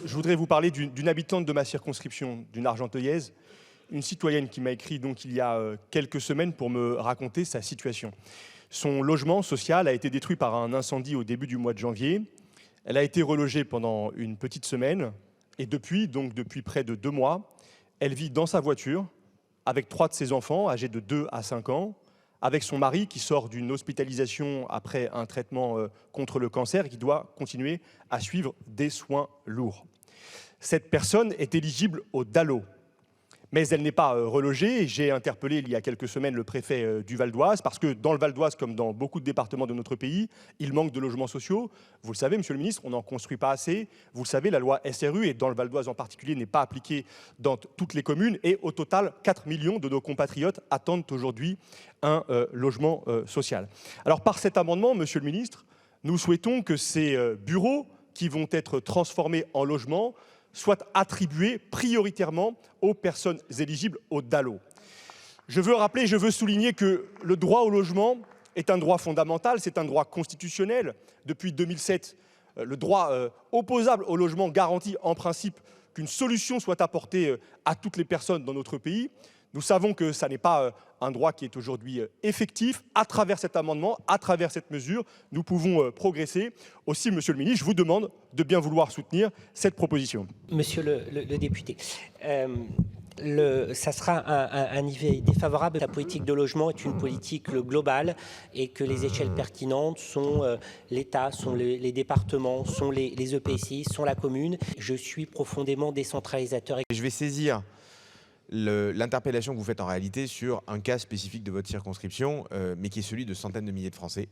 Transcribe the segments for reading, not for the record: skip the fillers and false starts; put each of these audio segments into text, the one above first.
je voudrais vous parler d'une habitante de ma circonscription, d'une Argenteuillaise, une citoyenne qui m'a écrit donc il y a quelques semaines pour me raconter sa situation. Son logement social a été détruit par un incendie au début du mois de janvier. Elle a été relogée pendant une petite semaine et depuis près de 2 mois, elle vit dans sa voiture avec 3 de ses enfants âgés de 2 à 5 ans, avec son mari qui sort d'une hospitalisation après un traitement contre le cancer et qui doit continuer à suivre des soins lourds. Cette personne est éligible au DALO, mais elle n'est pas relogée. J'ai interpellé il y a quelques semaines le préfet du Val d'Oise parce que dans le Val d'Oise, comme dans beaucoup de départements de notre pays, il manque de logements sociaux. Vous le savez, monsieur le ministre, on n'en construit pas assez. Vous le savez, la loi SRU, et dans le Val d'Oise en particulier, n'est pas appliquée dans toutes les communes. Et au total, 4 millions de nos compatriotes attendent aujourd'hui un logement social. Alors par cet amendement, monsieur le ministre, nous souhaitons que ces bureaux qui vont être transformés en logements soient attribués prioritairement aux personnes éligibles au DALO. Je veux souligner que le droit au logement est un droit fondamental, c'est un droit constitutionnel. Depuis 2007, le droit opposable au logement garantit en principe qu'une solution soit apportée à toutes les personnes dans notre pays. Nous savons que ça n'est pas un droit qui est aujourd'hui effectif. À travers cet amendement, à travers cette mesure, nous pouvons progresser. Aussi, monsieur le ministre, je vous demande de bien vouloir soutenir cette proposition. Monsieur le député, ça sera un niveau défavorable. La politique de logement est une politique globale et que les échelles pertinentes sont l'État, sont les départements, sont les EPCI, sont la commune. Je suis profondément décentralisateur. Je vais saisir l'interpellation que vous faites en réalité sur un cas spécifique de votre circonscription, mais qui est celui de centaines de milliers de Français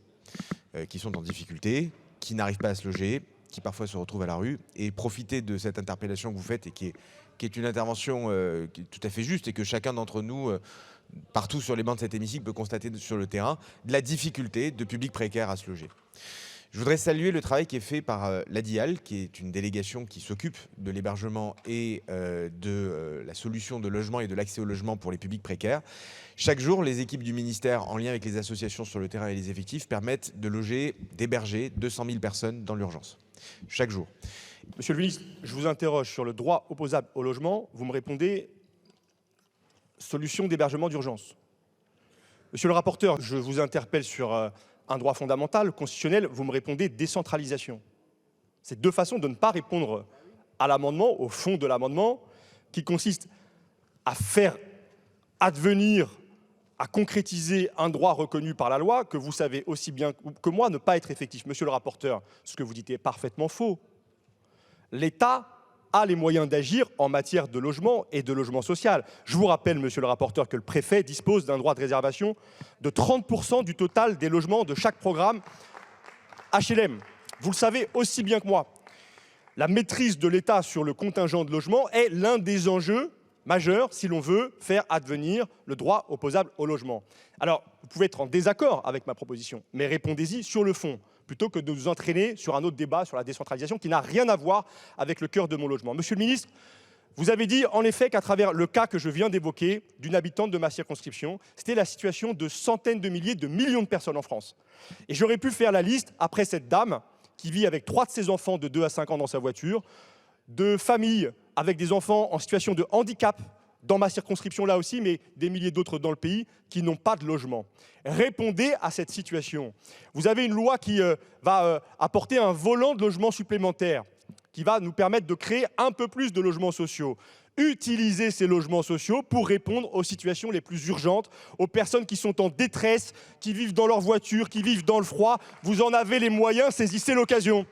qui sont en difficulté, qui n'arrivent pas à se loger, qui parfois se retrouvent à la rue. Et profiter de cette interpellation que vous faites et qui est une intervention qui est tout à fait juste et que chacun d'entre nous, partout sur les bancs de cet hémicycle, peut constater sur le terrain, de la difficulté de publics précaires à se loger. Je voudrais saluer le travail qui est fait par l'ADIAL, qui est une délégation qui s'occupe de l'hébergement et de la solution de logement et de l'accès au logement pour les publics précaires. Chaque jour, les équipes du ministère, en lien avec les associations sur le terrain et les effectifs, permettent de loger, d'héberger 200 000 personnes dans l'urgence. Chaque jour. Monsieur le ministre, je vous interroge sur le droit opposable au logement. Vous me répondez solution d'hébergement d'urgence. Monsieur le rapporteur, je vous interpelle sur un droit fondamental, constitutionnel, vous me répondez décentralisation. C'est 2 façons de ne pas répondre à l'amendement, au fond de l'amendement, qui consiste à faire advenir, à concrétiser un droit reconnu par la loi que vous savez aussi bien que moi ne pas être effectif. Monsieur le rapporteur, ce que vous dites est parfaitement faux. L'État a les moyens d'agir en matière de logement et de logement social. Je vous rappelle, monsieur le rapporteur, que le préfet dispose d'un droit de réservation de 30% du total des logements de chaque programme HLM. Vous le savez aussi bien que moi. La maîtrise de l'État sur le contingent de logement est l'un des enjeux majeurs si l'on veut faire advenir le droit opposable au logement. Alors, vous pouvez être en désaccord avec ma proposition, mais répondez-y sur le fond, plutôt que de nous entraîner sur un autre débat sur la décentralisation qui n'a rien à voir avec le cœur de mon logement. Monsieur le ministre, vous avez dit en effet qu'à travers le cas que je viens d'évoquer d'une habitante de ma circonscription, c'était la situation de centaines de milliers, de millions de personnes en France. Et j'aurais pu faire la liste après cette dame qui vit avec 3 de ses enfants de 2 à 5 ans dans sa voiture, de familles avec des enfants en situation de handicap, dans ma circonscription là aussi, mais des milliers d'autres dans le pays qui n'ont pas de logement. Répondez à cette situation. Vous avez une loi qui va apporter un volant de logements supplémentaires, qui va nous permettre de créer un peu plus de logements sociaux. Utilisez ces logements sociaux pour répondre aux situations les plus urgentes, aux personnes qui sont en détresse, qui vivent dans leur voiture, qui vivent dans le froid. Vous en avez les moyens, saisissez l'occasion.